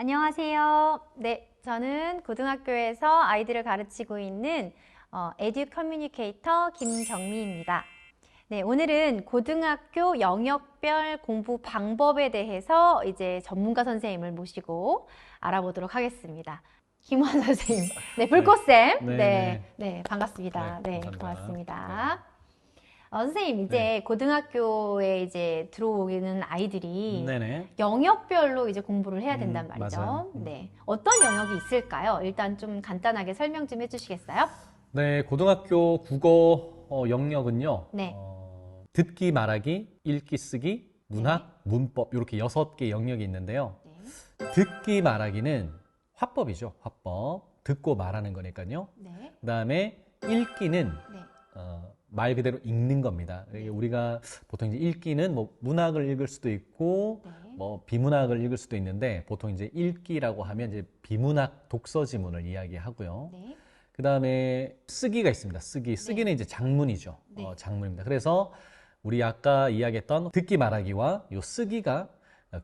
안녕하세요. 네, 저는 고등학교에서 아이들을 가르치고 있는 에듀 커뮤니케이터 김경미입니다. 네, 오늘은 고등학교 영역별 공부 방법에 대해서 이제 전문가 선생님을 모시고 알아보도록 하겠습니다. 김원 선생님, 네, 불꽃쌤, 네, 반갑습니다. 네, 고맙습니다. 선생님, 이제 고등학교에 이제 들어오는 아이들이 영역별로 이제 공부를 해야 된단 말이죠. 맞아요. 네, 어떤 영역이 있을까요? 일단 좀 간단하게 설명 좀 해주시겠어요? 네, 고등학교 국어 영역은요. 네. 듣기, 말하기, 읽기, 쓰기, 문학, 문법 이렇게 6개 영역이 있는데요. 네. 듣기, 말하기는 화법이죠. 화법. 듣고 말하는 거니까요. 네. 그다음에 읽기는 네. 말 그대로 읽는 겁니다. 우리가 보통 이제 읽기는 뭐 문학을 읽을 수도 있고 네. 뭐 비문학을 읽을 수도 있는데 보통 이제 읽기라고 하면 이제 비문학 독서 지문을 이야기하고요. 네. 그다음에 쓰기가 있습니다. 쓰기는 이제 장문이죠. 네. 장문입니다. 그래서 우리 아까 이야기했던 듣기 말하기와 요 쓰기가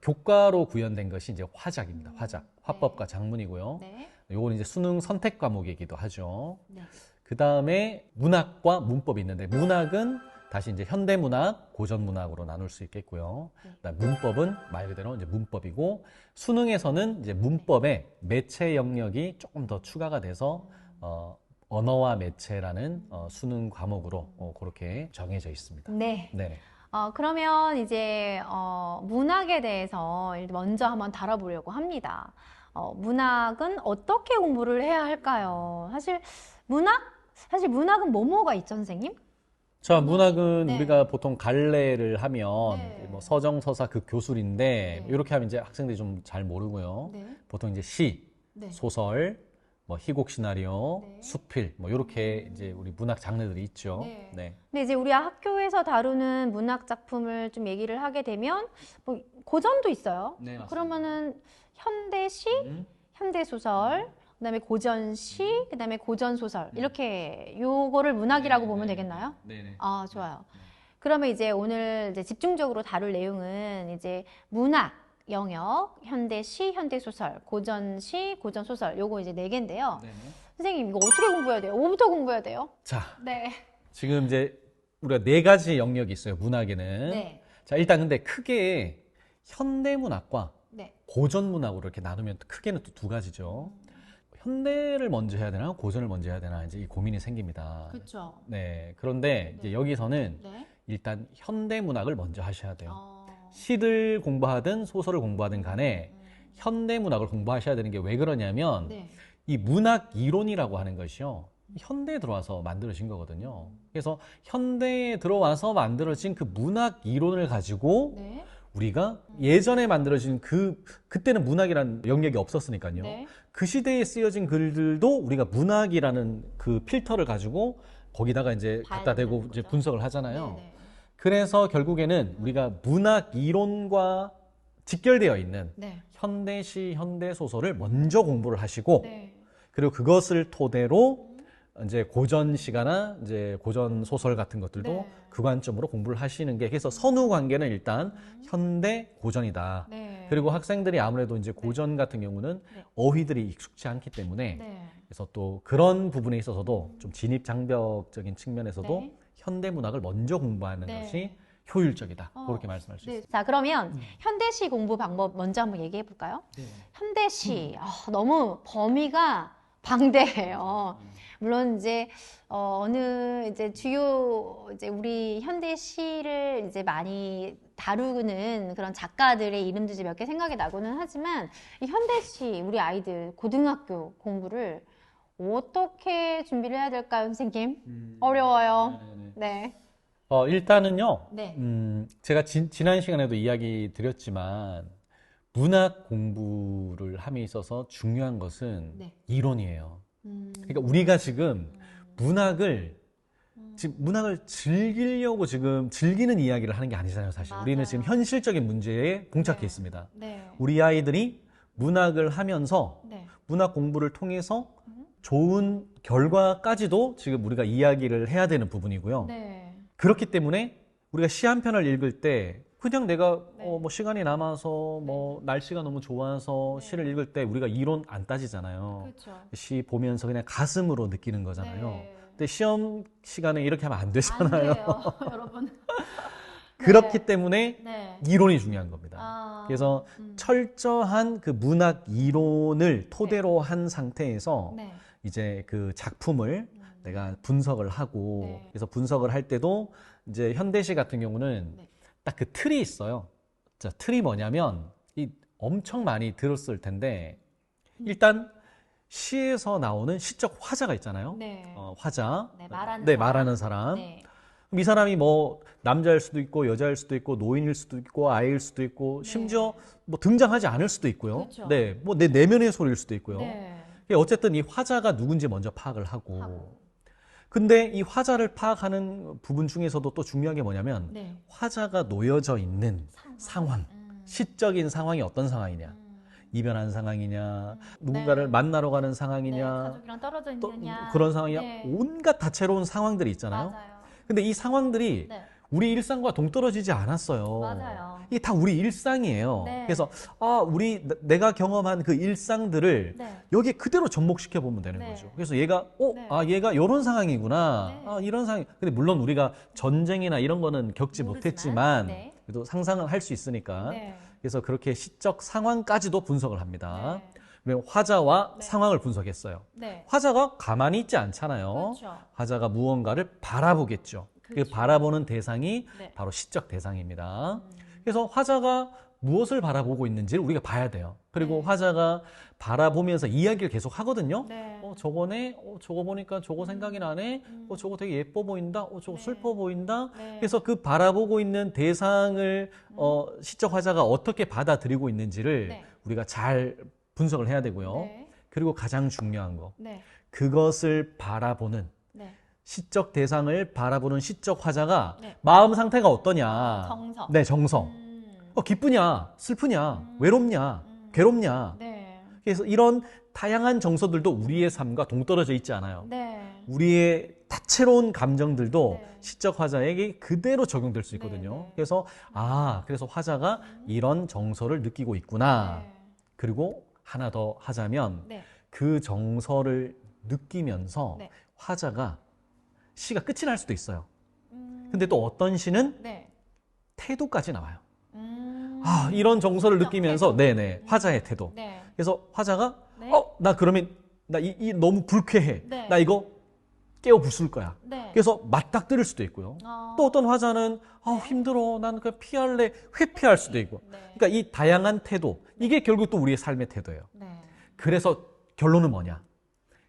교과로 구현된 것이 이제 화작입니다. 화작. 화법과 장문이고요. 네. 요건 이제 수능 선택 과목이기도 하죠. 네. 그 다음에 문학과 문법이 있는데 문학은 다시 이제 현대문학, 고전문학으로 나눌 수 있겠고요. 그다음 문법은 말 그대로 이제 문법이고 수능에서는 이제 문법에 매체 영역이 조금 더 추가가 돼서 언어와 매체라는 수능 과목으로 그렇게 정해져 있습니다. 네. 네. 그러면 이제 문학에 대해서 먼저 한번 다뤄보려고 합니다. 문학은 어떻게 공부를 해야 할까요? 사실 문학은 뭐가 있죠, 선생님? 자, 문학은 네. 우리가 보통 갈래를 하면 네. 뭐 서정, 서사, 극, 교술인데 네. 이렇게 하면 이제 학생들이 좀 잘 모르고요. 네. 보통 이제 시, 네. 소설, 뭐 희곡 시나리오, 네. 수필 뭐 이렇게 이제 우리 문학 장르들이 있죠. 네. 네. 근데 이제 우리 학교에서 다루는 문학 작품을 좀 얘기를 하게 되면 뭐 고전도 있어요. 네, 맞습니다. 그러면은 현대시, 현대소설, 그다음에 고전시, 그다음에 고전소설 이렇게 요거를 문학이라고 보면 되겠나요? 네네. 아, 좋아요. 그러면 이제 오늘 이제 집중적으로 다룰 내용은 이제 문학 영역, 현대시, 현대소설, 고전시, 고전소설 요거 이제 4개인데요. 네네. 선생님 이거 어떻게 공부해야 돼요? 뭐부터 공부해야 돼요? 자, 네. 지금 이제 우리가 4가지 영역이 있어요. 문학에는. 네. 자, 일단 근데 크게 현대문학과 네. 고전문학으로 이렇게 나누면 크게는 또 2가지죠. 현대를 먼저 해야 되나 고전을 먼저 해야 되나 이제 이 고민이 생깁니다. 그렇죠. 네. 그런데 이제 여기서는 네. 일단 현대문학을 먼저 하셔야 돼요. 어. 시를 공부하든 소설을 공부하든 간에 현대문학을 공부하셔야 되는 게 왜 그러냐면 네. 이 문학 이론이라고 하는 것이요. 현대에 들어와서 만들어진 거거든요. 그래서 현대에 들어와서 만들어진 그 문학 이론을 가지고 네. 우리가 예전에 만들어진 그때는 문학이라는 영역이 없었으니까요. 네. 그 시대에 쓰여진 글들도 우리가 문학이라는 그 필터를 가지고 거기다가 이제 갖다 대고 되는 이제 거죠. 분석을 하잖아요. 네. 그래서 결국에는 우리가 문학 이론과 직결되어 있는 네. 현대시, 현대소설을 먼저 공부를 하시고 네. 그리고 그것을 토대로 이제 고전 시가나 이제 고전 소설 같은 것들도 네. 그 관점으로 공부를 하시는 게 그래서 선후 관계는 일단 현대 고전이다. 네. 그리고 학생들이 아무래도 이제 고전 같은 경우는 네. 어휘들이 익숙치 않기 때문에 네. 그래서 또 그런 부분에 있어서도 좀 진입 장벽적인 측면에서도 네. 현대 문학을 먼저 공부하는 네. 것이 효율적이다. 그렇게 말씀할 수 네. 있습니다. 자, 그러면 현대시 공부 방법 먼저 한번 얘기해 볼까요? 현대시 너무 범위가 방대해요. 물론 이제 어느 이제 주요 이제 우리 현대시를 이제 많이 다루는 그런 작가들의 이름도 이제 몇 개 생각이 나고는 하지만 이 현대시 우리 아이들 고등학교 공부를 어떻게 준비를 해야 될까요, 선생님? 어려워요. 네. 일단은요, 네. 제가 지난 시간에도 이야기 드렸지만, 문학 공부를 함에 있어서 중요한 것은 네. 이론이에요. 그러니까 우리가 지금 문학을 즐기려고 지금 즐기는 이야기를 하는 게 아니잖아요, 사실. 맞아요. 우리는 지금 현실적인 문제에 봉착해 네. 있습니다. 네. 우리 아이들이 문학을 하면서 네. 문학 공부를 통해서 좋은 결과까지도 지금 우리가 이야기를 해야 되는 부분이고요. 네. 그렇기 때문에 우리가 시 한 편을 읽을 때 그냥 내가 네. 뭐 시간이 남아서 뭐 날씨가 너무 좋아서 네. 시를 읽을 때 우리가 이론 안 따지잖아요. 그렇죠. 시 보면서 그냥 가슴으로 느끼는 거잖아요. 네. 근데 시험 시간에 이렇게 하면 안 안 되잖아요. 돼요, 여러분. 그렇기 네. 때문에 네. 이론이 중요한 겁니다. 아, 그래서 철저한 그 문학 이론을 토대로 한 상태에서 네. 이제 그 작품을 내가 분석을 하고 네. 그래서 분석을 할 때도 이제 현대시 같은 경우는 네. 딱 그 틀이 있어요. 자, 틀이 뭐냐면 이 엄청 많이 들었을 텐데 일단 시에서 나오는 시적 화자가 있잖아요. 네. 화자. 네, 말하는 네, 사람. 말하는 사람. 네. 그럼 이 사람이 뭐 남자일 수도 있고 여자일 수도 있고 노인일 수도 있고 아이일 수도 있고 네. 심지어 뭐 등장하지 않을 수도 있고요. 그렇죠. 네, 뭐 내 내면의 소리일 수도 있고요. 네. 어쨌든 이 화자가 누군지 먼저 파악을 하고. 하고. 근데 이 화자를 파악하는 부분 중에서도 또 중요한 게 뭐냐면 네. 화자가 놓여져 있는 상황, 시적인 상황이 어떤 상황이냐. 이별한 상황이냐, 누군가를 네. 만나러 가는 네, 상황이냐, 가족이랑 떨어져 또 있느냐. 그런 상황이냐. 네. 온갖 다채로운 상황들이 있잖아요. 맞아요. 근데 이 상황들이 네. 우리 일상과 동떨어지지 않았어요. 맞아요. 이게 다 우리 일상이에요. 네. 그래서 내가 경험한 그 일상들을 네. 여기에 그대로 접목시켜 보면 되는 네. 거죠. 그래서 얘가 네. 얘가 이런 상황이구나. 네. 이런 상황. 근데 물론 우리가 전쟁이나 이런 거는 겪지 모르지만, 못했지만 네. 그래도 상상은 할 수 있으니까. 네. 그래서 그렇게 시적 상황까지도 분석을 합니다. 네. 그러면 화자와 네. 상황을 분석했어요. 네. 화자가 가만히 있지 않잖아요. 그렇죠. 화자가 무언가를 바라보겠죠. 그 그렇죠. 바라보는 대상이 네. 바로 시적 대상입니다. 그래서 화자가 무엇을 바라보고 있는지를 우리가 봐야 돼요. 그리고 네. 화자가 바라보면서 이야기를 계속 하거든요. 네. 저거네? 저거 보니까 저거 생각이 나네? 저거 되게 예뻐 보인다? 저거 네. 슬퍼 보인다? 네. 그래서 그 바라보고 있는 대상을 시적 화자가 어떻게 받아들이고 있는지를 네. 우리가 잘 분석을 해야 되고요. 네. 그리고 가장 중요한 거. 네. 그것을 바라보는 네. 시적 대상을 바라보는 시적 화자가 네. 마음 상태가 어떠냐. 정성. 네, 정성. 기쁘냐, 슬프냐, 외롭냐, 괴롭냐. 네. 그래서 이런 다양한 정서들도 우리의 삶과 동떨어져 있지 않아요. 네. 우리의 다채로운 감정들도 네. 시적 화자에게 그대로 적용될 수 있거든요. 네, 네. 그래서 그래서 화자가 이런 정서를 느끼고 있구나. 네. 그리고 하나 더 하자면 네. 그 정서를 느끼면서 네. 화자가 시가 끝이 날 수도 있어요. 음, 근데 또 어떤 시는 네. 태도까지 나와요. 음, 이런 정서를 시적 느끼면서 태도. 네네 화자의 태도. 네. 그래서 화자가 네. 나 그러면 나 이 너무 불쾌해. 네. 나 이거 깨어 부술 거야. 네. 그래서 맞닥뜨릴 수도 있고요. 또 어떤 화자는 힘들어. 난 그냥 피할래. 회피할 수도 있고. 네. 그러니까 이 다양한 태도 이게 결국 또 우리의 삶의 태도예요. 네. 그래서 결론은 뭐냐?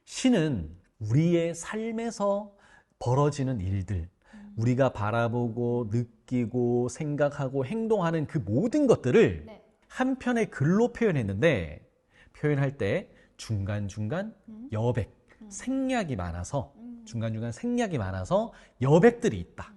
시는 우리의 삶에서 벌어지는 일들, 우리가 바라보고 느끼고 생각하고 행동하는 그 모든 것들을 네. 한 편의 글로 표현했는데 표현할 때 중간중간 여백, 생략이 많아서 중간중간 생략이 많아서 여백들이 있다.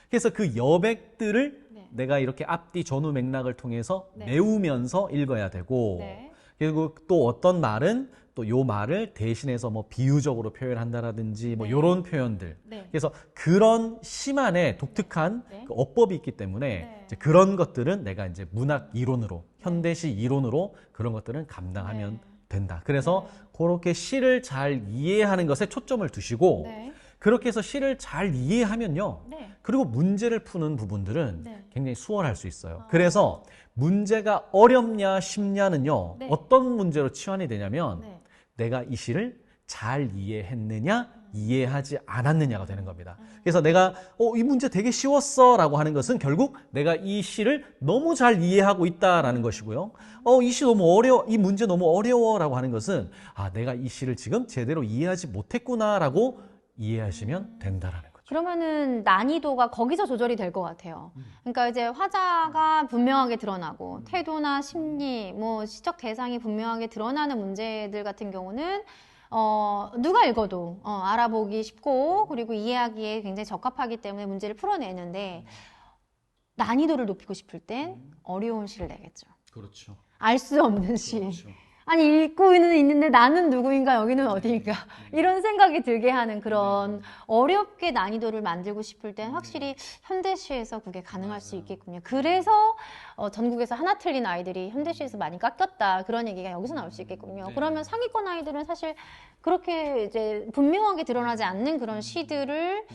그래서 그 여백들을 네. 내가 이렇게 앞뒤 전후 맥락을 통해서 네. 메우면서 읽어야 되고 네. 그리고 또 어떤 말은 또 요 말을 대신해서 뭐 비유적으로 표현한다라든지 뭐 네. 요런 표현들. 네. 그래서 그런 시만의 독특한 네. 그 어법이 있기 때문에 네. 이제 그런 것들은 내가 이제 문학 이론으로 현대시 이론으로 그런 것들은 감당하면 네. 된다. 그래서 그렇게 시를 잘 이해하는 것에 초점을 두시고 네. 그렇게 해서 시를 잘 이해하면요. 네. 그리고 문제를 푸는 부분들은 네. 굉장히 수월할 수 있어요. 그래서 문제가 어렵냐 쉽냐는요. 네. 어떤 문제로 치환이 되냐면 네. 내가 이 시를 잘 이해했느냐 이해하지 않았느냐가 되는 겁니다. 그래서 내가 이 문제 되게 쉬웠어 라고 하는 것은 결국 내가 이 시를 너무 잘 이해하고 있다라는 것이고요. 이 시 너무 어려워, 이 문제 너무 어려워 라고 하는 것은 내가 이 시를 지금 제대로 이해하지 못했구나 라고 이해하시면 된다라는 거죠. 그러면은 난이도가 거기서 조절이 될 것 같아요. 그러니까 이제 화자가 분명하게 드러나고 태도나 심리, 뭐 시적 대상이 분명하게 드러나는 문제들 같은 경우는 누가 읽어도 알아보기 쉽고 그리고 이해하기에 굉장히 적합하기 때문에 문제를 풀어내는데 난이도를 높이고 싶을 땐 어려운 시를 내겠죠. 그렇죠. 알 수 없는 시. 그렇죠. 아니 읽고는 있는데 나는 누구인가 여기는 어디인가 이런 생각이 들게 하는 그런 어렵게 난이도를 만들고 싶을 땐 확실히 현대시에서 그게 가능할 수 있겠군요. 그래서 전국에서 하나 틀린 아이들이 현대시에서 많이 깎였다 그런 얘기가 여기서 나올 수 있겠군요. 그러면 상위권 아이들은 사실 그렇게 이제 분명하게 드러나지 않는 그런 시들을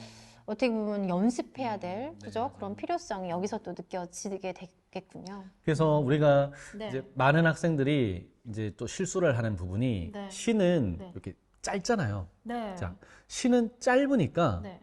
어떻게 보면 연습해야 될 그죠? 그런 필요성이 여기서 또 느껴지게 되겠군요. 그래서 우리가 네. 이제 많은 학생들이 이제 또 실수를 하는 부분이 네. 시는 네. 이렇게 짧잖아요. 네. 자, 시는 짧으니까 네.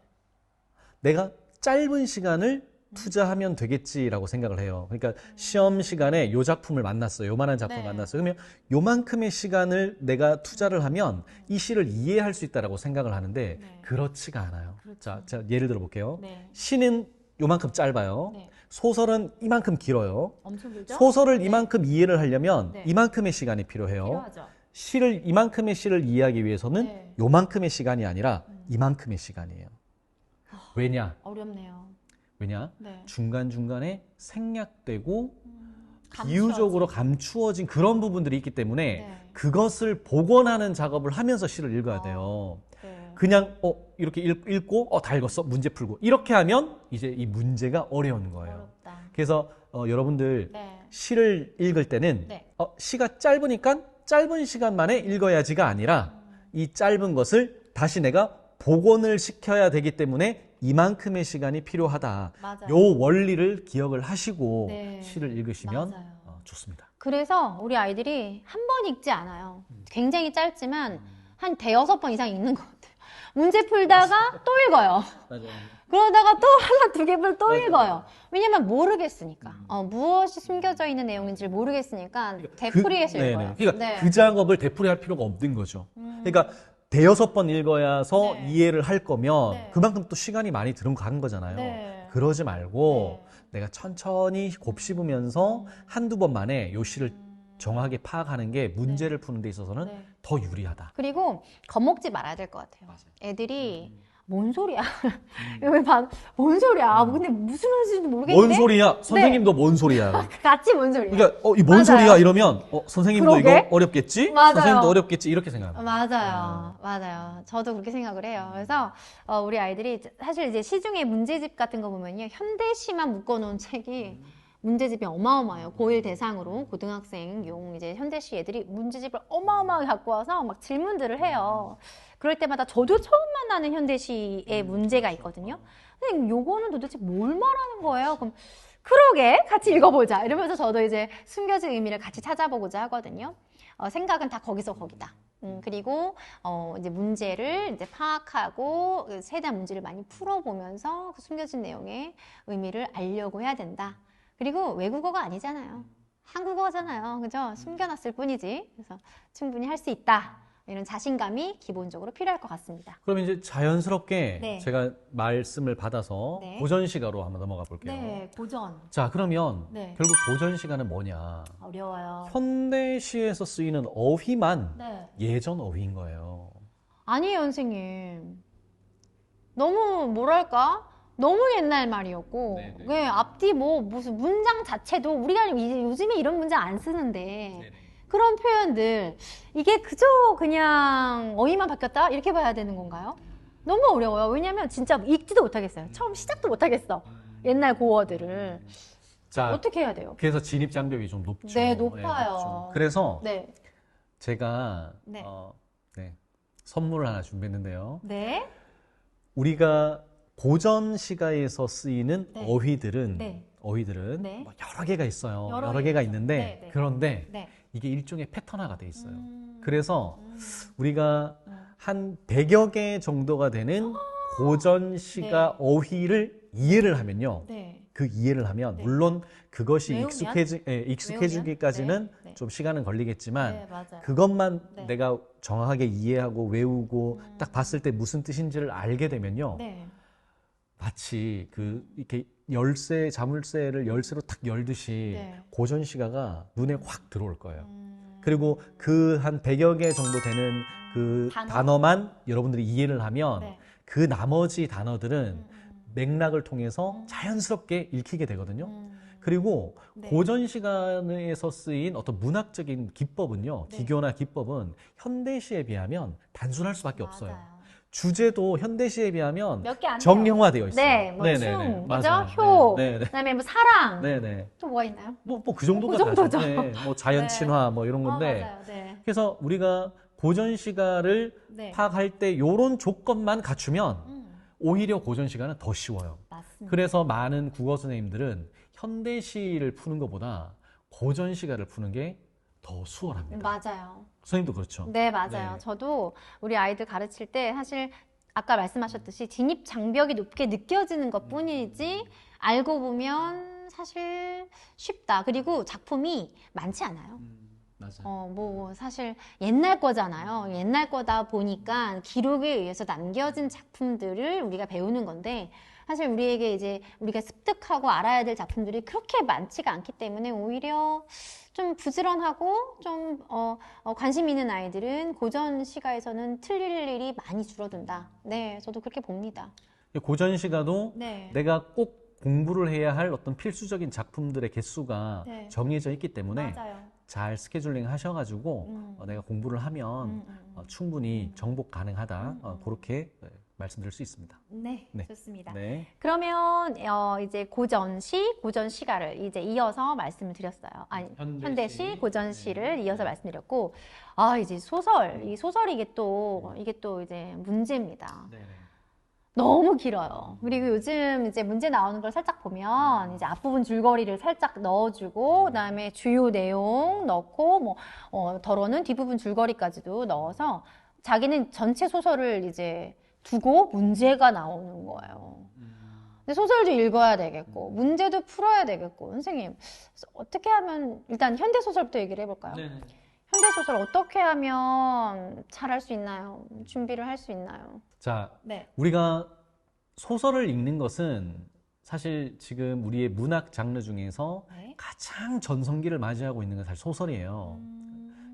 내가 짧은 시간을 투자하면 되겠지라고 생각을 해요. 그러니까 시험 시간에 요 작품을 만났어요. 요만한 작품을 네. 만났어요. 그러면 요만큼의 시간을 내가 투자를 하면 이 시를 이해할 수 있다라고 생각을 하는데 네. 그렇지가 않아요. 그렇죠. 자, 예를 들어 볼게요. 네. 시는 요만큼 짧아요. 네. 소설은 이만큼 길어요. 엄청 길죠? 소설을 이만큼 이해를 하려면 네. 이만큼의 시간이 필요해요. 필요하죠. 시를 이만큼의 시를 이해하기 위해서는 네. 요만큼의 시간이 아니라 이만큼의 시간이에요. 왜냐? 어렵네요. 왜냐? 네. 중간중간에 생략되고 감추어진. 비유적으로 감추어진 그런 부분들이 있기 때문에 네. 그것을 복원하는 작업을 하면서 시를 읽어야 돼요. 네. 그냥 이렇게 읽고 다 읽었어 문제 풀고 이렇게 하면 이제 이 문제가 어려운 거예요. 어렵다. 그래서 여러분들 네. 시를 읽을 때는 네. 시가 짧으니까 짧은 시간 만에 읽어야지가 아니라 이 짧은 것을 다시 내가 복원을 시켜야 되기 때문에 이만큼의 시간이 필요하다. 맞아요. 요 원리를 기억을 하시고 네. 시를 읽으시면 맞아요. 좋습니다. 그래서 우리 아이들이 한 번 읽지 않아요. 굉장히 짧지만 한 대여섯 번 이상 읽는 것 같아요. 문제 풀다가 또 읽어요. 맞아요. 그러다가 또 하나 두 개를 또 읽어요. 왜냐면 모르겠으니까. 무엇이 숨겨져 있는 내용인지를 모르겠으니까 되풀이해서 읽어요. 그러니까 네. 그 작업을 되풀이할 필요가 없는 거죠. 그러니까 대여섯 번 읽어야서 네. 이해를 할 거면 네. 그만큼 또 시간이 많이 들어간 거잖아요. 네. 그러지 말고 네. 내가 천천히 곱씹으면서 한두 번 만에 요 시를 정확하게 파악하는 게 문제를 푸는 데 있어서는 네. 더 유리하다. 그리고 겁먹지 말아야 될 것 같아요. 맞아요. 애들이 뭔 소리야? 뭔 소리야? 근데 무슨 말인지도 모르겠는데? 뭔 소리야? 선생님도 뭔 소리야? 같이 뭔 소리야? 그러니까 이 뭔 맞아요. 소리야 이러면 선생님도 그러게? 이거 어렵겠지? 맞아요. 선생님도 어렵겠지? 이렇게 생각합니다. 맞아요. 맞아요. 저도 그렇게 생각을 해요. 그래서 우리 아이들이 사실 이제 시중에 문제집 같은 거 보면요. 현대시만 묶어놓은 책이 문제집이 어마어마해요. 고1 대상으로 고등학생용 이제 현대시 애들이 문제집을 어마어마하게 갖고 와서 막 질문들을 해요. 그럴 때마다 저도 처음 만나는 현대시의 문제가 있거든요. 선생님, 요거는 도대체 뭘 말하는 거예요? 그럼 그러게 같이 읽어보자 이러면서 저도 이제 숨겨진 의미를 같이 찾아보고자 하거든요. 생각은 다 거기서 거기다. 그리고 이제 문제를 이제 파악하고 세대한 문제를 많이 풀어보면서 그 숨겨진 내용의 의미를 알려고 해야 된다. 그리고 외국어가 아니잖아요. 한국어잖아요. 그죠? 숨겨놨을 뿐이지. 그래서 충분히 할 수 있다. 이런 자신감이 기본적으로 필요할 것 같습니다. 그럼 이제 자연스럽게 네. 제가 말씀을 받아서 네. 고전 시가로 한번 넘어가 볼게요. 고전. 자, 그러면 네. 결국 고전 시가는 뭐냐? 어려워요. 현대시에서 쓰이는 어휘만 네. 예전 어휘인 거예요. 아니에요, 선생님. 너무 뭐랄까? 너무 옛날 말이었고, 네네. 왜 앞뒤 무슨 문장 자체도 우리가 이제 요즘에 이런 문장 안 쓰는데 그런 표현들 이게 그저 그냥 어휘만 바뀌었다 이렇게 봐야 되는 건가요? 너무 어려워요. 왜냐면 진짜 읽지도 못하겠어요. 처음 시작도 못하겠어. 옛날 고어들을 자, 어떻게 해야 돼요? 그래서 진입 장벽이 좀 높죠. 네, 높아요. 높죠. 그래서 네, 제가 네. 선물을 하나 준비했는데요. 네, 우리가 고전 시가에서 쓰이는 네. 어휘들은 네. 뭐 여러 개가 있어요. 여러 여러 개 개가 있죠. 있는데 네, 네. 그런데 네. 이게 일종의 패턴화가 돼 있어요. 그래서 음. 우리가 한 100여 개 정도가 되는 고전 시가 어휘를 이해를 하면요. 네. 그 이해를 하면 네. 물론 그것이 외우면? 익숙해지기까지는 네, 네. 좀 시간은 걸리겠지만 네, 맞아요. 그것만 네. 내가 정확하게 이해하고 외우고 딱 봤을 때 무슨 뜻인지를 알게 되면요. 네. 마치 이렇게 열쇠, 자물쇠를 열쇠로 탁 열듯이 네. 고전 시가가 눈에 확 들어올 거예요. 그리고 그 한 100여 개 정도 되는 그 단어만 여러분들이 이해를 하면 네. 그 나머지 단어들은 맥락을 통해서 자연스럽게 읽히게 되거든요. 그리고 네. 고전 시간에서 쓰인 어떤 문학적인 기법은요, 네. 기교나 기법은 현대시에 비하면 단순할 수밖에 없어요. 맞아요. 주제도 현대시에 비하면 몇 개 안 돼요. 정형화되어 있어요. 네, 뭐 네네네. 춤, 그죠? 맞아요. 효, 네, 네. 그다음에 뭐 사랑, 네네. 또 뭐가 있나요? 뭐 그 정도가 그 정도죠. 다죠. 네, 뭐 자연 네. 친화 뭐 이런 건데. 맞아요. 네. 그래서 우리가 고전 시가를 네. 파악할 때 요런 조건만 갖추면 오히려 고전 시가는 더 쉬워요. 맞습니다. 그래서 많은 국어 선생님들은 현대시를 푸는 것보다 고전 시가를 푸는 게 더 수월합니다. 맞아요. 선생님도 그렇죠. 네, 맞아요. 네. 저도 우리 아이들 가르칠 때 사실 아까 말씀하셨듯이 진입 장벽이 높게 느껴지는 것 뿐이지 알고 보면 사실 쉽다. 그리고 작품이 많지 않아요. 맞아요. 뭐 사실 옛날 거잖아요. 옛날 거다 보니까 기록에 의해서 남겨진 작품들을 우리가 배우는 건데 사실 우리에게 이제 우리가 습득하고 알아야 될 작품들이 그렇게 많지가 않기 때문에 오히려 좀 부지런하고 좀 관심 있는 아이들은 고전 시가에서는 틀릴 일이 많이 줄어든다. 네, 저도 그렇게 봅니다. 고전 시가도 네. 내가 꼭 공부를 해야 할 어떤 필수적인 작품들의 개수가 네. 정해져 있기 때문에 맞아요. 잘 스케줄링 하셔가지고 내가 공부를 하면 충분히 정복 가능하다. 그렇게 말씀드릴 수 있습니다. 네, 네. 좋습니다. 네. 그러면 이제 고전시, 고전시가를 이제 이어서 말씀을 드렸어요. 아니, 현대시, 고전시를 네. 이어서 말씀드렸고, 이제 소설, 이 소설이 이게 또 이제 문제입니다. 네. 너무 길어요. 그리고 요즘 이제 문제 나오는 걸 살짝 보면 이제 앞부분 줄거리를 살짝 넣어주고 그다음에 주요 내용 넣고 뭐 덜어는 뒷부분 줄거리까지도 넣어서 자기는 전체 소설을 이제 두고 문제가 나오는 거예요. 근데 소설도 읽어야 되겠고 문제도 풀어야 되겠고 선생님 어떻게 하면 일단 현대 소설부터 얘기를 해볼까요? 네. 현대 소설 어떻게 하면 잘할 수 있나요? 준비를 할 수 있나요? 자, 네. 우리가 소설을 읽는 것은 사실 지금 우리의 문학 장르 중에서 네. 가장 전성기를 맞이하고 있는 건 사실 소설이에요.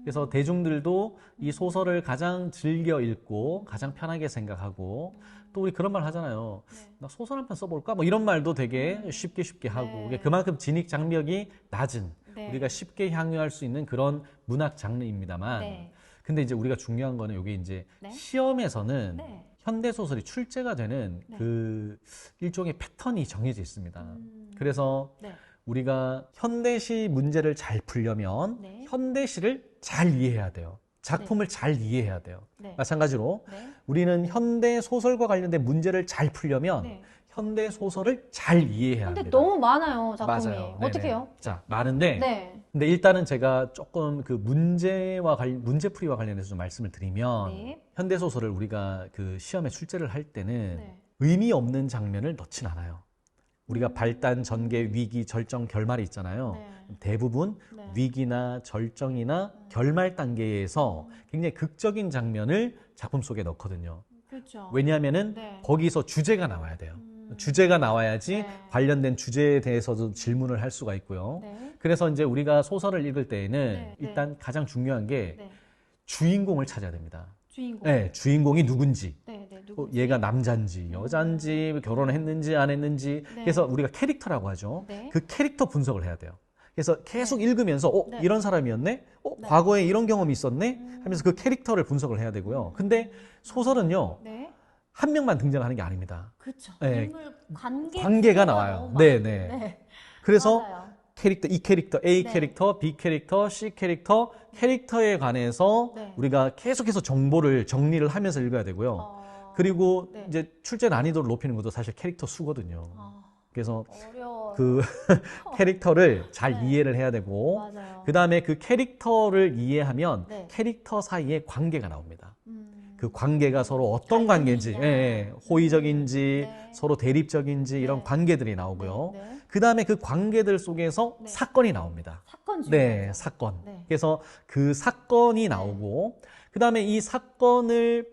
그래서 대중들도 이 소설을 가장 즐겨 읽고 가장 편하게 생각하고 또 우리 그런 말 하잖아요. 네. 나 소설 한 편 써볼까? 뭐 이런 말도 되게 쉽게 하고 네. 그만큼 진입 장벽이 낮은 네. 우리가 쉽게 향유할 수 있는 그런 문학 장르입니다만 네. 근데 이제 우리가 중요한 거는 여기 이제 네. 시험에서는 네. 현대 소설이 출제가 되는 네. 그 일종의 패턴이 정해져 있습니다. 그래서 네. 우리가 현대시 문제를 잘 풀려면 네. 현대시를 잘 이해해야 돼요. 작품을 잘 이해해야 돼요. 네. 마찬가지로 네. 우리는 현대 소설과 관련된 문제를 잘 풀려면 네. 현대 소설을 잘 이해해야 근데 합니다. 너무 많아요, 작품이. 맞아요. 어떻게 네네. 해요? 자, 많은데 네. 근데 일단은 제가 조금 그 문제풀이와 관련해서 좀 말씀을 드리면 네. 현대 소설을 우리가 그 시험에 출제를 할 때는 네. 의미 없는 장면을 넣진 않아요. 우리가 발단, 전개, 위기, 절정, 결말이 있잖아요. 네. 대부분 네. 위기나 절정이나 결말 단계에서 굉장히 극적인 장면을 작품 속에 넣거든요. 그렇죠. 왜냐하면은 네. 거기서 주제가 나와야 돼요. 주제가 나와야지 네. 관련된 주제에 대해서도 질문을 할 수가 있고요. 네. 그래서 이제 우리가 소설을 읽을 때에는 네. 일단 가장 중요한 게 네. 주인공을 찾아야 됩니다. 주인공. 네, 주인공이 누군지. 네. 네. 누구지? 얘가 남자인지 여자인지 결혼을 했는지 안 했는지 네. 그래서 우리가 캐릭터라고 하죠. 네. 그 캐릭터 분석을 해야 돼요. 그래서 계속 읽으면서 네. 이런 사람이었네? 네. 과거에 이런 경험이 있었네? 하면서 그 캐릭터를 분석을 해야 되고요. 근데 소설은요. 네. 한 명만 등장하는 게 아닙니다. 그렇죠. 네. 인물 관계 관계가 구조가 나와요. 너무 네, 많아요. 네. 그래서 맞아요. 캐릭터, 이 캐릭터, A 네. 캐릭터, B 캐릭터, C 캐릭터, 캐릭터에 관해서 네. 우리가 계속해서 정보를 정리를 하면서 읽어야 되고요. 그리고 네. 이제 출제 난이도를 높이는 것도 사실 캐릭터 수거든요. 그래서 어려워. 그 캐릭터를 잘 네. 이해를 해야 되고, 맞아요. 그 다음에 그 캐릭터를 이해하면 네. 캐릭터 사이에 관계가 나옵니다. 음. 그 관계가 서로 어떤 잘 관계인지, 보이냐. 호의적인지, 네. 서로 대립적인지 이런 네. 관계들이 나오고요. 네. 네. 그 다음에 그 관계들 속에서 네. 사건이 나옵니다. 사건 중요하죠. 네, 사건. 네. 그래서 그 사건이 나오고, 그 다음에 이 사건을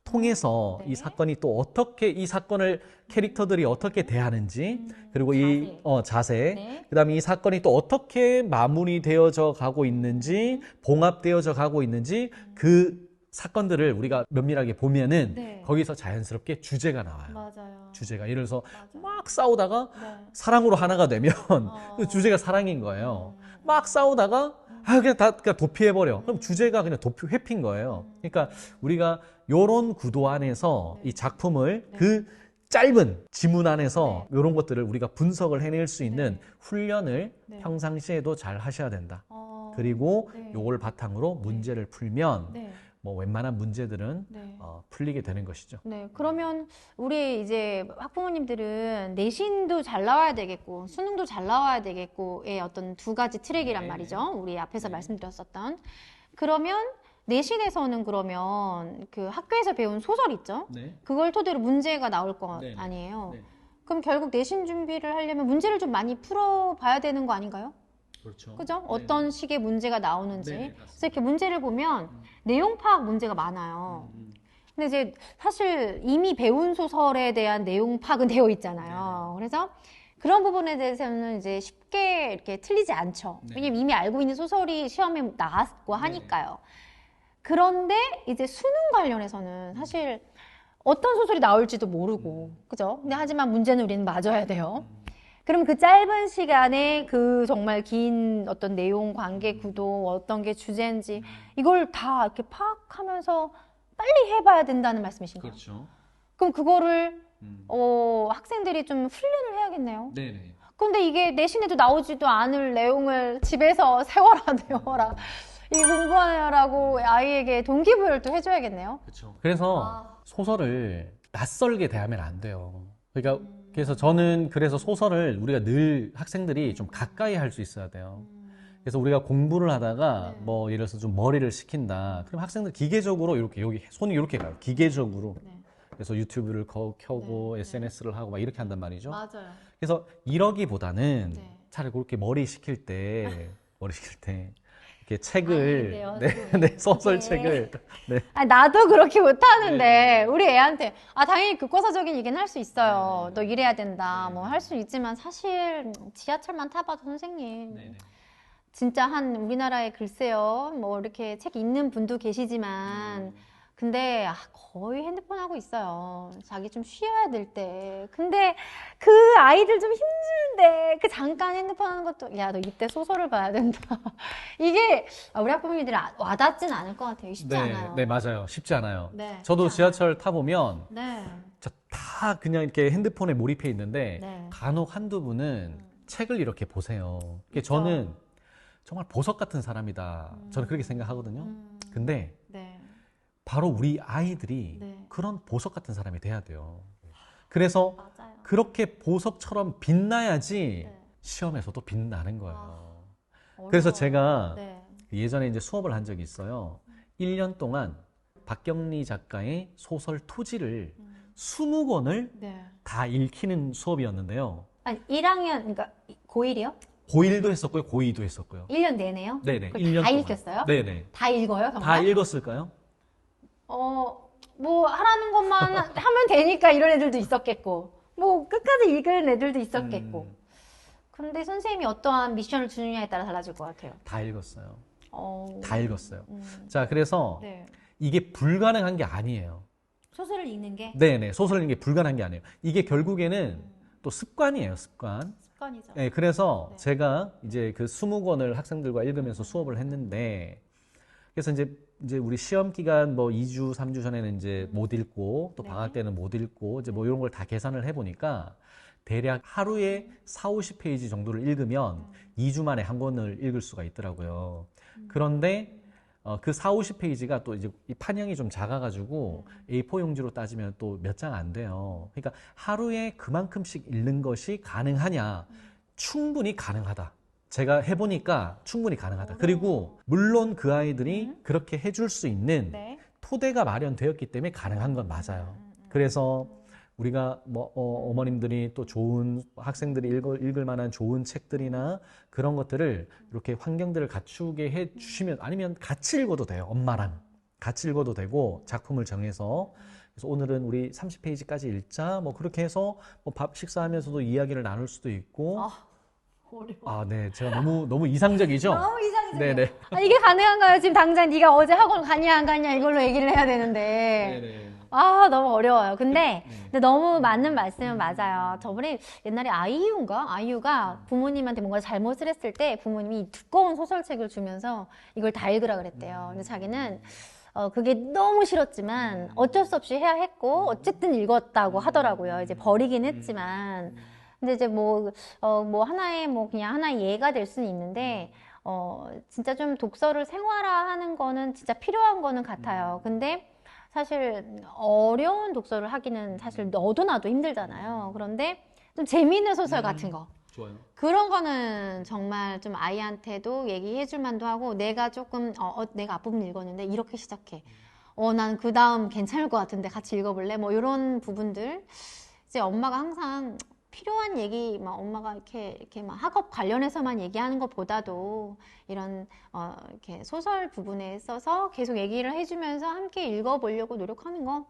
통해서 네. 이 사건이 또 어떻게 이 사건을 캐릭터들이 어떻게 대하는지, 그리고 이 자세, 네. 그 다음에 이 사건이 또 어떻게 마무리되어져 가고 있는지, 봉합되어져 가고 있는지, 그 사건들을 우리가 면밀하게 보면은 네. 거기서 자연스럽게 주제가 나와요. 맞아요. 주제가 예를 들어서 맞아요. 막 싸우다가 네. 사랑으로 하나가 되면 어. 그 주제가 사랑인 거예요. 막 싸우다가 그냥 다 그냥 도피해버려. 그럼 주제가 그냥 회피인 거예요. 그러니까 우리가 요런 구도 안에서 네. 이 작품을 네. 그 짧은 지문 안에서 이런 것들을 우리가 분석을 해낼 수 있는 네. 훈련을 네. 평상시에도 잘 하셔야 된다. 어. 그리고 네. 요걸 바탕으로 문제를 풀면 네. 뭐 웬만한 문제들은 네. 풀리게 되는 것이죠. 네, 그러면 우리 이제 학부모님들은 내신도 잘 나와야 되겠고 수능도 잘 나와야 되겠고의 어떤 두 가지 트랙이란 네. 말이죠. 우리 앞에서 네. 말씀드렸었던. 그러면 내신에서는 그러면 그 학교에서 배운 소설 있죠? 네. 그걸 토대로 문제가 나올 거 네. 아니에요. 네. 그럼 결국 내신 준비를 하려면 문제를 좀 많이 풀어봐야 되는 거 아닌가요? 그렇죠. 그죠? 네. 어떤 식의 문제가 나오는지. 네, 그래서 이렇게 문제를 보면 내용 파악 문제가 많아요. 근데 이제 사실 이미 배운 소설에 대한 내용 파악은 되어 있잖아요. 그래서 그런 부분에 대해서는 이제 쉽게 이렇게 틀리지 않죠. 네. 왜냐면 이미 알고 있는 소설이 시험에 나왔고 하니까요. 그런데 이제 수능 관련해서는 사실 어떤 소설이 나올지도 모르고, 그죠? 근데 하지만 문제는 우리는 맞아야 돼요. 그럼 그 짧은 시간에 그 정말 긴 어떤 내용, 관계 구도, 어떤 게 주제인지 이걸 다 이렇게 파악하면서 빨리 해봐야 된다는 말씀이신가요? 그렇죠. 그럼 그거를 학생들이 좀 훈련을 해야겠네요. 네네. 근데 이게 내신에도 나오지도 않을 내용을 집에서 세워라, 내워라. 이 공부하느라고 아이에게 동기부여를 또 해줘야겠네요. 그렇죠. 그래서 소설을 낯설게 대하면 안 돼요. 그러니까 그래서 저는 그래서 소설을 우리가 늘 학생들이 좀 가까이 할 수 있어야 돼요. 그래서 우리가 공부를 하다가 네. 뭐 예를 들어서 좀 머리를 식힌다. 그럼 학생들 기계적으로 이렇게 여기 손이 이렇게 가요. 기계적으로. 네. 그래서 유튜브를 켜고 네. SNS를 하고 막 이렇게 한단 말이죠. 맞아요. 그래서 이러기보다는 네. 차라리 그렇게 머리 식힐 때 이렇게 책을 아이디어 네, 쓰고. 네, 소설 네. 책을 네. 아니, 나도 그렇게 못하는데 네. 우리 애한테 당연히 교과서적인 얘기는 할 수 있어요. 너 이래야 된다. 뭐 할 수 있지만 사실 지하철만 타봐도 선생님 네, 네. 진짜 한 우리나라에 글쎄요 뭐 이렇게 책 읽는 분도 계시지만 근데 거의 핸드폰 하고 있어요. 자기 좀 쉬어야 될 때. 근데 그 아이들 좀 힘든데 그 잠깐 핸드폰 하는 것도 야 너 이때 소설을 봐야 된다. 이게 우리 학부모님들이 와닿진 않을 것 같아요. 쉽지 네, 않아요. 네, 맞아요. 쉽지 않아요. 네, 저도 쉽지 지하철 타보면 네. 다 그냥 이렇게 핸드폰에 몰입해 있는데 네. 간혹 한두 분은 책을 이렇게 보세요. 그게 그쵸. 저는 정말 보석 같은 사람이다. 저는 그렇게 생각하거든요. 근데 네. 바로 우리 아이들이 네. 그런 보석 같은 사람이 돼야 돼요. 그래서 맞아요. 그렇게 보석처럼 빛나야지 네. 시험에서도 빛나는 거예요. 어려워요. 그래서 제가 네. 예전에 이제 수업을 한 적이 있어요. 1년 동안 박경리 작가의 소설 토지를 20권을 네. 다 읽히는 수업이었는데요. 아니 1학년 그러니까 고1이요? 고1도 했었고요, 고2도 했었고요. 1년 내내요? 네네. 그걸 1년 다 동안. 읽혔어요? 네네. 다 읽어요, 정말? 다 읽었을까요? 뭐 하라는 것만 하면 되니까 이런 애들도 있었겠고 뭐 끝까지 읽은 애들도 있었겠고 근데 선생님이 어떠한 미션을 주느냐에 따라 달라질 것 같아요. 다 읽었어요. 어... 다 읽었어요. 자, 그래서 네. 이게 불가능한 게 아니에요. 소설을 읽는 게 네네. 소설 읽는 게 불가능한 게 아니에요. 이게 결국에는 또 습관이에요, 습관. 습관이죠. 네, 그래서 네. 제가 이제 그 20권을 학생들과 읽으면서 수업을 했는데, 그래서 이제 우리 시험 기간 뭐 2주, 3주 전에는 이제 못 읽고, 또 네. 방학 때는 못 읽고, 이제 뭐 이런 걸 다 계산을 해보니까, 대략 하루에 4, 50페이지 정도를 읽으면 2주 만에 한 권을 읽을 수가 있더라고요. 그런데 그 4, 50페이지가 또 이제 이 판형이 좀 작아가지고 A4 용지로 따지면 또 몇 장 안 돼요. 그러니까 하루에 그만큼씩 읽는 것이 가능하냐? 충분히 가능하다. 제가 해보니까 충분히 가능하다. 그리고 물론 그 아이들이 그렇게 해줄 수 있는 네. 토대가 마련되었기 때문에 가능한 건 맞아요. 그래서 우리가 뭐 어머님들이 또 좋은 학생들이 읽을 만한 좋은 책들이나 그런 것들을 이렇게 환경들을 갖추게 해 주시면 아니면 같이 읽어도 돼요. 엄마랑 같이 읽어도 되고 작품을 정해서 그래서 오늘은 우리 30페이지까지 읽자 뭐 그렇게 해서 뭐 밥 식사하면서도 이야기를 나눌 수도 있고 어려워. 아, 네. 제가 너무 이상적이죠? 너무 이상해요. 네네. 아, 이게 가능한가요? 지금 당장 네가 어제 학원 가냐 안 가냐 이걸로 얘기를 해야 되는데. 네네. 아, 너무 어려워요. 근데 너무 맞는 말씀은 맞아요. 저번에 옛날에 아이유가 부모님한테 뭔가 잘못을 했을 때 부모님이 두꺼운 소설책을 주면서 이걸 다 읽으라 그랬대요. 근데 자기는 그게 너무 싫었지만 어쩔 수 없이 해야 했고 어쨌든 읽었다고 하더라고요. 이제 버리긴 했지만. 근데 이제 뭐 하나의 그냥 하나의 예가 될 수는 있는데 진짜 좀 독서를 생활화하는 거는 진짜 필요한 거는 같아요. 근데 사실 어려운 독서를 하기는 사실 너도 나도 힘들잖아요. 그런데 좀 재미있는 소설 같은 거. 좋아요. 그런 거는 정말 좀 아이한테도 얘기해 줄 만도 하고 내가 조금 내가 앞부분 읽었는데 이렇게 시작해. 난 그 다음 괜찮을 것 같은데 같이 읽어볼래? 뭐 이런 부분들 이제 엄마가 항상 필요한 얘기 막 엄마가 이렇게 막 학업 관련해서만 얘기하는 것보다도 이런 이렇게 소설 부분에 있어서 계속 얘기를 해주면서 함께 읽어보려고 노력하는 거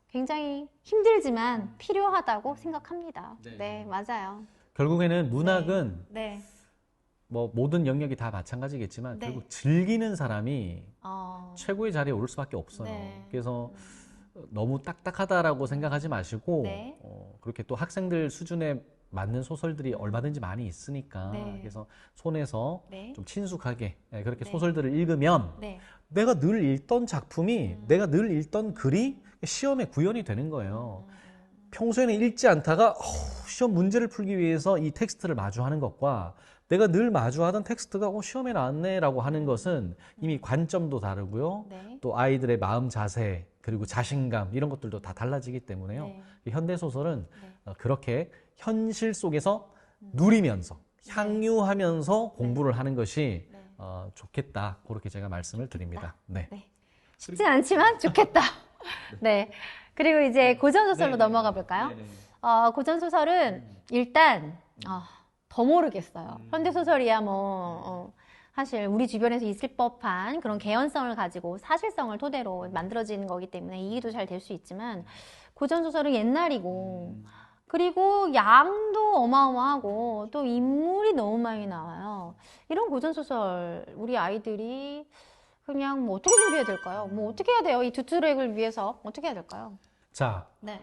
굉장히 힘들지만 필요하다고 생각합니다. 네, 맞아요. 결국에는 문학은 네. 뭐 모든 영역이 다 마찬가지겠지만 네. 결국 즐기는 사람이 최고의 자리에 오를 수밖에 없어요. 네. 그래서 너무 딱딱하다라고 생각하지 마시고 네. 그렇게 또 학생들 수준에 맞는 소설들이 얼마든지 많이 있으니까 네. 그래서 손에서 네. 좀 친숙하게 그렇게 네. 소설들을 읽으면 네. 내가 늘 읽던 작품이 내가 늘 읽던 글이 시험에 구현이 되는 거예요. 평소에는 읽지 않다가 시험 문제를 풀기 위해서 이 텍스트를 마주하는 것과 내가 늘 마주하던 텍스트가 시험에 나왔네라고 하는 것은 이미 관점도 다르고요. 네. 또 아이들의 마음 자세 그리고 자신감 이런 것들도 다 달라지기 때문에요. 네. 현대소설은 네. 그렇게 현실 속에서 누리면서 향유하면서 공부를 하는 것이 네. 좋겠다. 그렇게 제가 말씀을 드립니다. 네. 네. 쉽지 않지만 좋겠다. 네. 그리고 이제 고전소설로 넘어가 볼까요? 고전소설은 일단 더 모르겠어요. 현대소설이야 사실 우리 주변에서 있을 법한 그런 개연성을 가지고 사실성을 토대로 만들어지는 거기 때문에 이해도 잘 될 수 있지만 고전소설은 옛날이고 그리고 양도 어마어마하고 또 인물이 너무 많이 나와요. 이런 고전소설 우리 아이들이 그냥 어떻게 준비해야 될까요? 어떻게 해야 돼요? 이 두트랙을 위해서 어떻게 해야 될까요? 자, 네.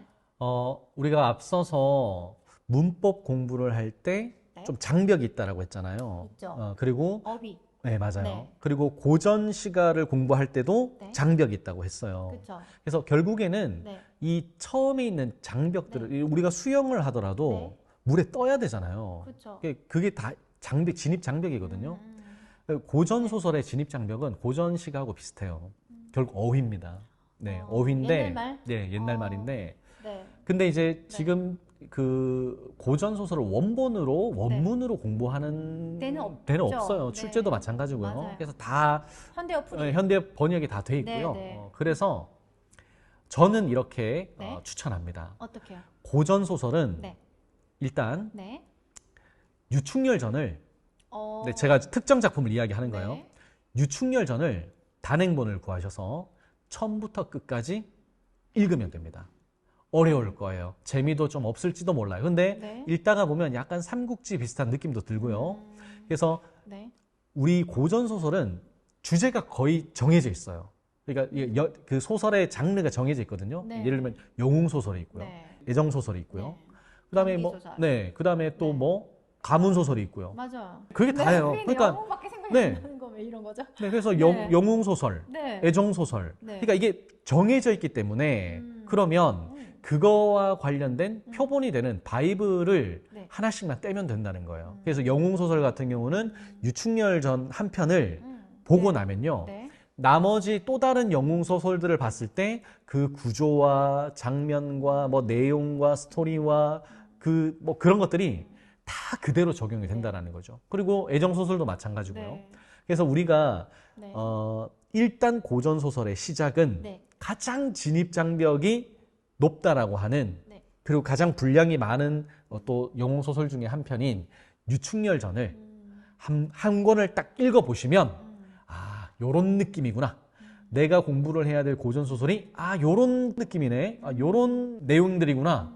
우리가 앞서서 문법 공부를 할 때 좀 장벽이 있다라고 했잖아요. 있죠. 그리고 어휘. 네, 맞아요. 네. 그리고 고전 시가를 공부할 때도 네. 장벽이 있다고 했어요. 그렇죠. 그래서 결국에는 네. 이 처음에 있는 장벽들을 우리가 수영을 하더라도 네. 물에 떠야 되잖아요. 그렇죠. 그게 다 장벽, 진입 장벽이거든요. 고전 소설의 진입 장벽은 고전 시가하고 비슷해요. 결국 어휘입니다. 네, 어휘인데 옛날 말? 네, 옛날 말인데 네. 근데 이제 지금 그 고전 소설을 원문으로 공부하는 데는 없어요. 없죠. 출제도 네. 마찬가지고요. 맞아요. 그래서 다 현대 어플이. 현대 번역이 다 돼 있고요. 네, 네. 그래서 저는 이렇게 네. 추천합니다. 어떻게요? 고전 소설은 네. 일단 네. 유충렬전을 네, 제가 특정 작품을 이야기하는 거예요. 네. 유충렬전을 단행본을 구하셔서 처음부터 끝까지 읽으면 됩니다. 어려울 거예요. 재미도 좀 없을지도 몰라요. 근데 네. 읽다가 보면 약간 삼국지 비슷한 느낌도 들고요. 그래서 네. 우리 고전 소설은 주제가 거의 정해져 있어요. 그러니까 그 소설의 장르가 정해져 있거든요. 네. 예를 들면 영웅 소설이 있고요. 네. 애정 소설이 있고요. 네. 그다음에 장기소설. 그다음에 또 네. 가문 소설이 있고요. 맞아요. 그게 다예요. 그러니까 영웅밖에 생각이 네. 안 나는 거 왜 이런 거죠? 네, 그래서 네. 영웅 소설, 네. 애정 소설. 네. 그러니까 이게 정해져 있기 때문에 그러면 그거와 관련된 표본이 되는 바이블을 네. 하나씩만 떼면 된다는 거예요. 그래서 영웅 소설 같은 경우는 유충렬전 한 편을 보고 네. 나면요. 네. 나머지 또 다른 영웅 소설들을 봤을 때 그 구조와 장면과 내용과 스토리와 그런 것들이 다 그대로 적용이 된다는 거죠. 그리고 애정 소설도 마찬가지고요. 네. 그래서 우리가 네. 일단 고전 소설의 시작은 네. 가장 진입 장벽이 높다라고 하는 네. 그리고 가장 분량이 많은 또 영웅 소설 중에 한 편인 유충렬전을 한 권을 딱 읽어보시면 요런 느낌이구나. 내가 공부를 해야 될 고전 소설이 요런 느낌이네. 요런 내용들이구나.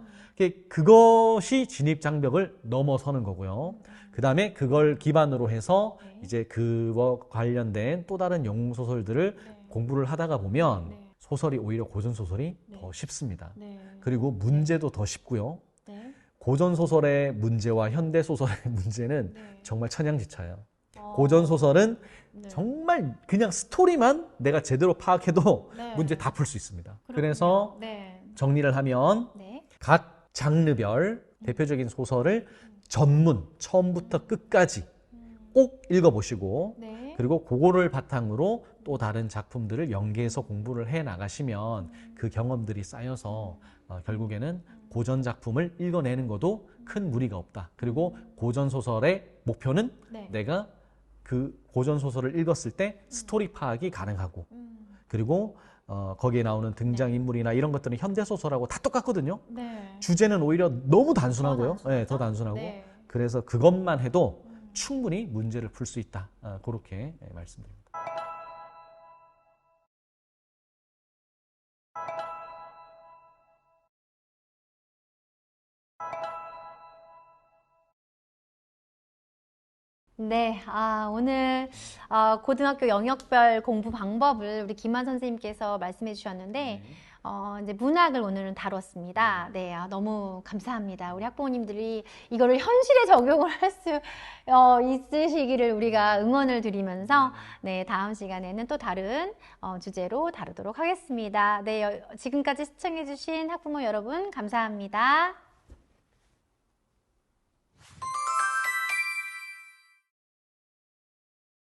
그것이 진입 장벽을 넘어서는 거고요. 그 다음에 그걸 기반으로 해서 네. 이제 그와 관련된 또 다른 영웅 소설들을 네. 공부를 하다가 보면 네. 소설이 오히려 고전 소설이 네. 더 쉽습니다. 네. 그리고 문제도 더 쉽고요. 네. 고전 소설의 문제와 현대 소설의 문제는 네. 정말 천양지차예요. 어, 고전 소설은 네. 정말 그냥 스토리만 내가 제대로 파악해도 네. 문제 다 풀 수 있습니다. 그렇군요. 그래서 네. 정리를 하면 네. 각 장르별 대표적인 소설을 전문 처음부터 끝까지 꼭 읽어보시고 네. 그리고 그거를 바탕으로 또 다른 작품들을 연계해서 공부를 해 나가시면 그 경험들이 쌓여서 결국에는 고전 작품을 읽어내는 것도 큰 무리가 없다. 그리고 고전 소설의 목표는 네. 내가 그 고전 소설을 읽었을 때 스토리 파악이 가능하고 그리고 거기에 나오는 등장인물이나 이런 것들은 현대소설하고 다 똑같거든요. 네. 주제는 오히려 너무 단순하고요. 더 네, 더 단순하고. 네. 그래서 그것만 해도 충분히 문제를 풀 수 있다. 그렇게 말씀드립니다. 네, 오늘 고등학교 영역별 공부 방법을 우리 김한 선생님께서 말씀해 주셨는데 이제 문학을 오늘은 다뤘습니다. 네, 너무 감사합니다. 우리 학부모님들이 이거를 현실에 적용을 할 수 있으시기를 우리가 응원을 드리면서 네, 다음 시간에는 또 다른 주제로 다루도록 하겠습니다. 네, 지금까지 시청해 주신 학부모 여러분 감사합니다.